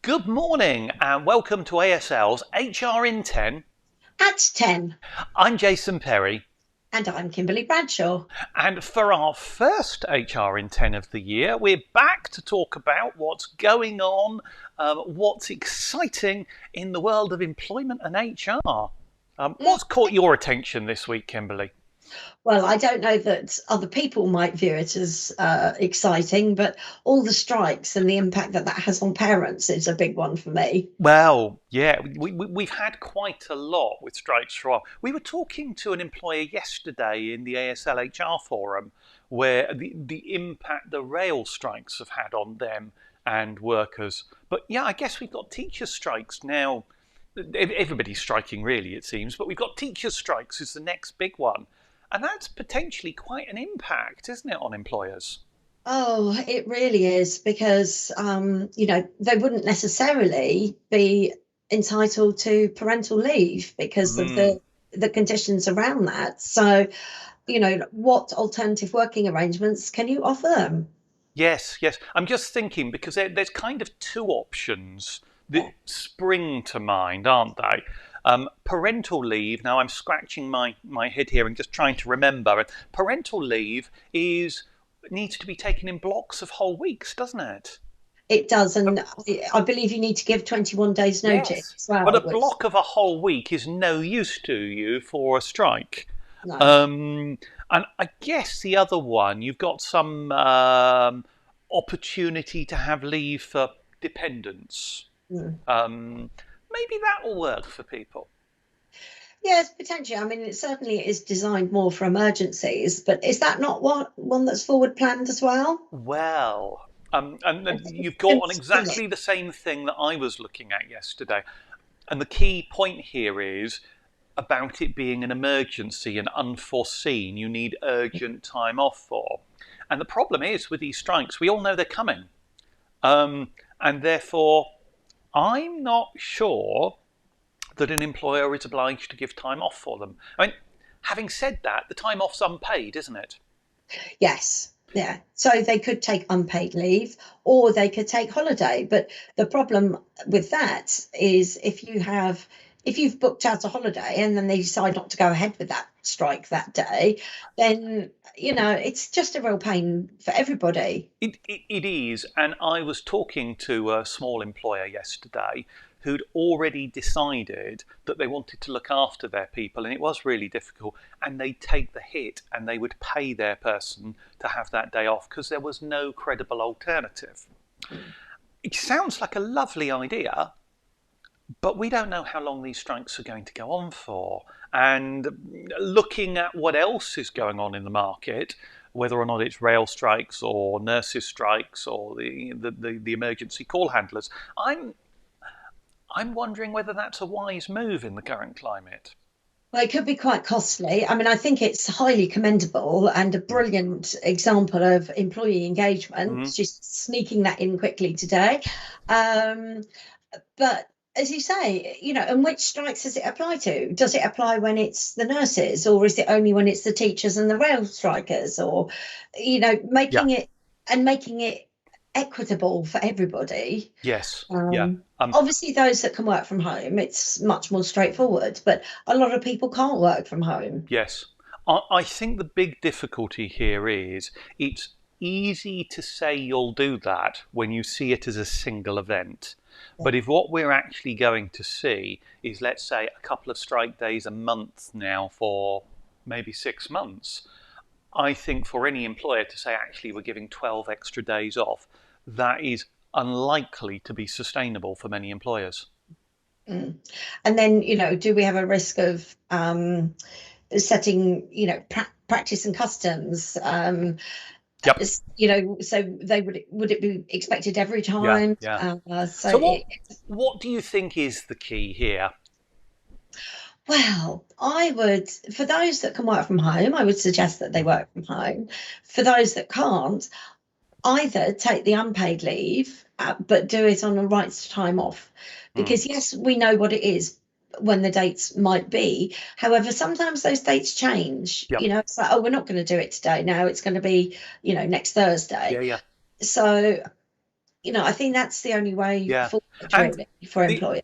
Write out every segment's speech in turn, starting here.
Good morning and welcome to ASL's HR in 10. At 10. I'm Jason Perry, And I'm Kimberly Bradshaw. and for our first HR in 10 of the year, we're back to talk about what's going on, what's exciting in the world of employment and HR. What's caught your attention this week, Kimberly? Well, I don't know that other people might view it as exciting, but all the strikes and the impact that has on parents is a big one for me. Well, yeah, we've had quite a lot with strikes for a while. We were talking to an employer yesterday in the ASL HR forum where the impact the rail strikes have had on them and workers. But yeah, I guess we've got teacher strikes now. Everybody's striking really, it seems, but we've got teacher strikes is the next big one. And that's potentially quite an impact, isn't it, on employers? Oh, it really is because, they wouldn't necessarily be entitled to parental leave because of Mm. the conditions around that. So, what alternative working arrangements can you offer them? Yes, yes. I'm just thinking because there's kind of two options that spring to mind, aren't they? Parental leave. Now I'm scratching my head here and just trying to remember. Parental leave needs to be taken in blocks of whole weeks, doesn't it? It does, and I believe you need to give 21 days notice Yes. as But a well, which block of a whole week is no use to you for a strike. no. Um, and I guess the other one, you've got some opportunity to have leave for dependents. Mm. Maybe that will work for people. Yes, potentially. I mean, it certainly is designed more for emergencies, but is that not one that's forward planned as well? Well, and then you've got on Consider. exactly the same thing that I was looking at yesterday. And the key point here is about it being an emergency and unforeseen. You need urgent time off for. And the problem is with these strikes, we all know they're coming. And therefore, I'm not sure that an employer is obliged to give time off for them. I mean, having said that, the time off's unpaid, isn't it? Yes. Yeah. So they could take unpaid leave or they could take holiday. But the problem with that is if you've booked out a holiday and then they decide not to go ahead with that strike that day, then it's just a real pain for everybody. It is, and I was talking to a small employer yesterday who'd already decided that they wanted to look after their people, and it was really difficult, and they'd take the hit and they would pay their person to have that day off because there was no credible alternative. It sounds like a lovely idea, but we don't know how long these strikes are going to go on for. And looking at what else is going on in the market, whether or not it's rail strikes or nurses strikes or the emergency call handlers, I'm wondering whether that's a wise move in the current climate. Well, it could be quite costly. I mean, I think it's highly commendable and a brilliant example of employee engagement. Mm-hmm. Just sneaking that in quickly today. Um, but as you say, and which strikes does it apply to? Does it apply when it's the nurses, or is it only when it's the teachers and the rail strikers, or, Yeah. making it equitable for everybody? Yes. Yeah. Obviously, those that can work from home, it's much more straightforward, but a lot of people can't work from home. Yes. I think the big difficulty here is it's easy to say you'll do that when you see it as a single event. But if what we're actually going to see is, let's say, a couple of strike days a month now for maybe 6 months, I think for any employer to say, actually, we're giving 12 extra days off, that is unlikely to be sustainable for many employers. Mm. And then, do we have a risk of setting, practice and customs? Yep. So they would it be expected every Yeah. time? Yeah. So So what do you think is the key here? well, I would, for those that can work from home, I would suggest that they work from home. For those that can't, either take the unpaid leave, but do it on a rights to time off. Mm. Because yes, we know what it is when the dates might be. However, sometimes those dates change. Yep. It's like, oh, we're not going to do it today. Now it's going to be, next Yeah. Thursday. Yeah. So, I think that's the only way Yeah. forward, And really, for the employers.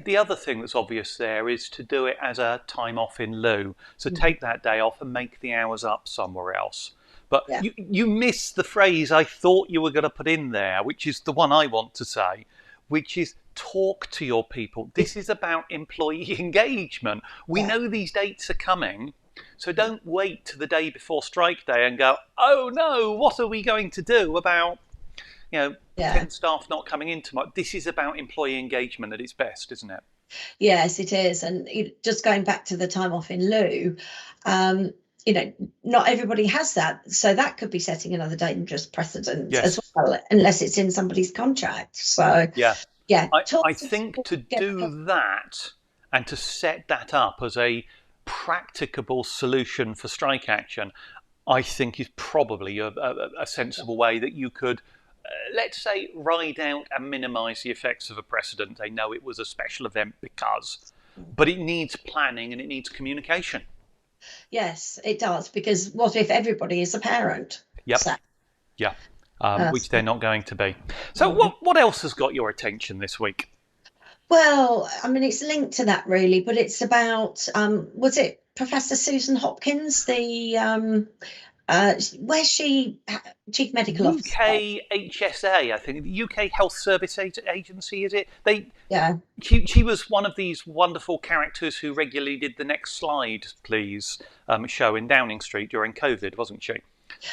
the other thing that's obvious there is to do it as a time off in lieu. So Mhm. take that day off and make the hours up somewhere else. But Yeah, you miss the phrase I thought you were going to put in there, which is the one I want to say, which is talk to your people. This is about employee engagement. We yeah, know these dates are coming. So don't wait to the day before strike day and go, oh no, what are we going to do about, you know, yeah. 10 staff not coming in tomorrow? This is about employee engagement at its best, isn't it? Yes, it is. And just going back to the time off in lieu, um, not everybody has that. So that could be setting another dangerous precedent as Yes. well, unless it's in somebody's contract. So, Yeah. yeah, talk I to think people, to get do that and to set that up as a practicable solution for strike action, I think is probably a sensible way that you could, let's say, ride out and minimise the effects of a precedent. They know it was a special event because, but it needs planning and it needs communication. Yes, it does. Because what if everybody is a parent? Yep. So, Yeah. uh, Which they're not going to be. So, mhm. what else has got your attention this week? Well, I mean, it's linked to that really, but it's about was it Professor Susan Hopkins, the where's she chief medical officer? UKHSA, I think, the UK Health Service Agency, is it? Yeah, She was one of these wonderful characters who regularly did the next slide, please, show in Downing Street during COVID, wasn't she?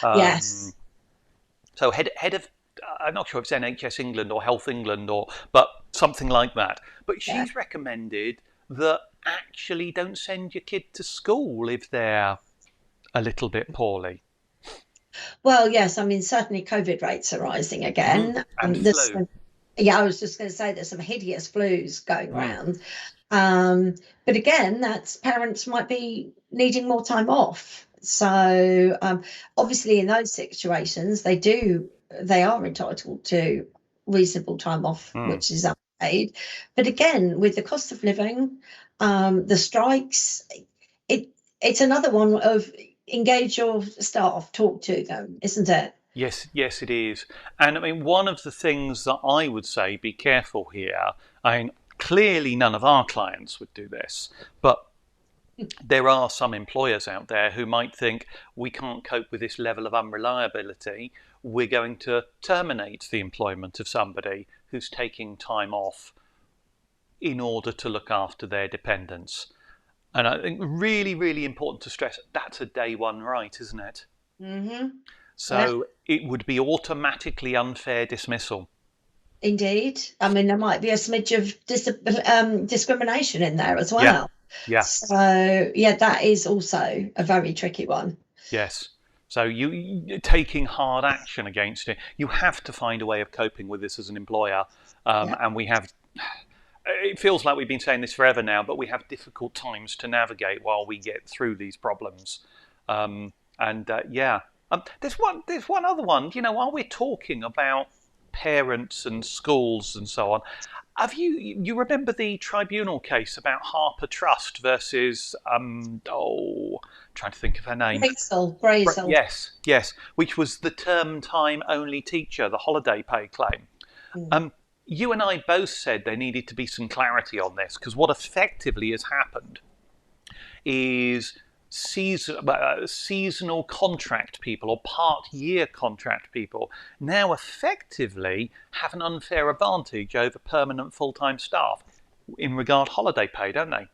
yes, Um, so head of, I'm not sure if it's NHS England or Health England but something like that. But yeah. she's recommended that actually don't send your kid to school if they're a little bit poorly. Well, yes, I mean, certainly COVID rates are rising again. And There's flu. yeah, I was just going to say there's some hideous flus going Mm. around. Um, but again, that's parents might be needing more time off. So obviously, in those situations, they are entitled to reasonable time off, Mm. which is unpaid. But again, with the cost of living, the strikes, it it's another one of engage your staff, talk to them, isn't it? Yes, yes, it is. And I mean, one of the things that I would say, be careful here. I mean, clearly none of our clients would do this, but there are some employers out there who might think we can't cope with this level of unreliability. We're going to terminate the employment of somebody who's taking time off in order to look after their dependents. And I think really, really important to stress that's a day one right, isn't it? Mm-hmm. Yeah, So it would be automatically unfair dismissal. indeed. I mean, there might be a smidge of discrimination in there as Yeah, well. yeah, So, yeah, that is also a very tricky one. yes. So you taking hard action against it. You have to find a way of coping with this as an employer, Yeah, and we have. It feels like we've been saying this forever now, but we have difficult times to navigate while we get through these problems. And yeah, there's one other one. You know, while we're talking about parents and schools and so on, have you remember the tribunal case about Harper Trust versus trying to think of her name. Brazel. Yes, yes, which was the term time only teacher, the holiday pay claim. Mm. Um, you and I both said there needed to be some clarity on this because what effectively has happened is seasonal contract people or part-year contract people now effectively have an unfair advantage over permanent full-time staff in regard holiday pay, don't they?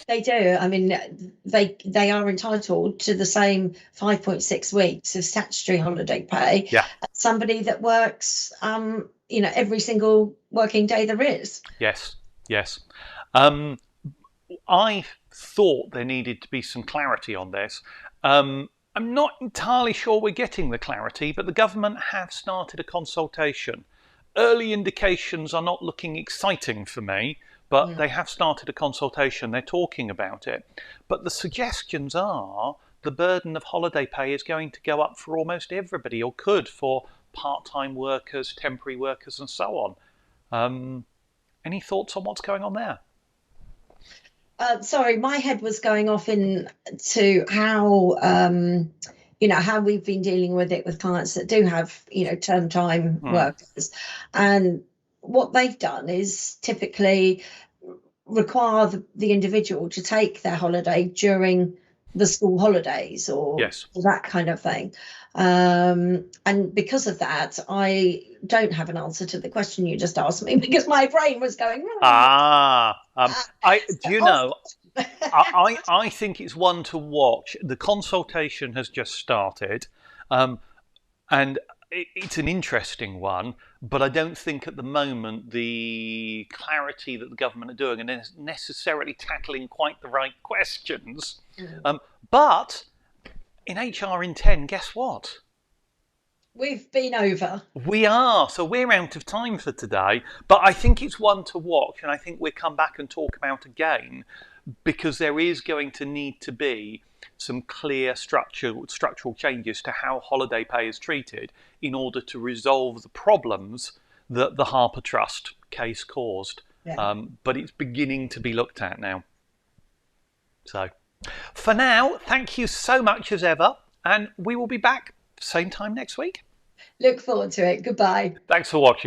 They do. I mean, they are entitled to the same 5.6 weeks of statutory holiday pay Yeah. as somebody that works, every single working day there is. Yes. Yes. Um, I thought there needed to be some clarity on this. I'm not entirely sure we're getting the clarity, but the government have started a consultation. Early indications are not looking exciting for me, but Mm. they have started a consultation. They're talking about it. But the suggestions are the burden of holiday pay is going to go up for almost everybody, or could for part-time workers, temporary workers, and so on. Any thoughts on what's going on there? Sorry, my head was going off in to how you know, how we've been dealing with it with clients that do have, you know, term time Mm. workers. And what they've done is typically require the individual to take their holiday during the school holidays Yes. or that kind of thing. And because of that, I don't have an answer to the question you just asked me because my brain was going, Ah, I do you oh, know? I think it's one to watch. The consultation has just started, um, and it's an interesting one. But I don't think at the moment the clarity that the government are doing and is necessarily tackling quite the right questions. Um, but in HR in 10, guess what? we've been over. We are. So we're out of time for today. But I think it's one to watch, and I think we'll come back and talk about again because there is going to need to be some clear structural changes to how holiday pay is treated in order to resolve the problems that the Harper Trust case caused. Yeah. But it's beginning to be looked at now. So for now, thank you so much as ever, and we will be back same time next week. Look forward to it. Goodbye. Thanks for watching.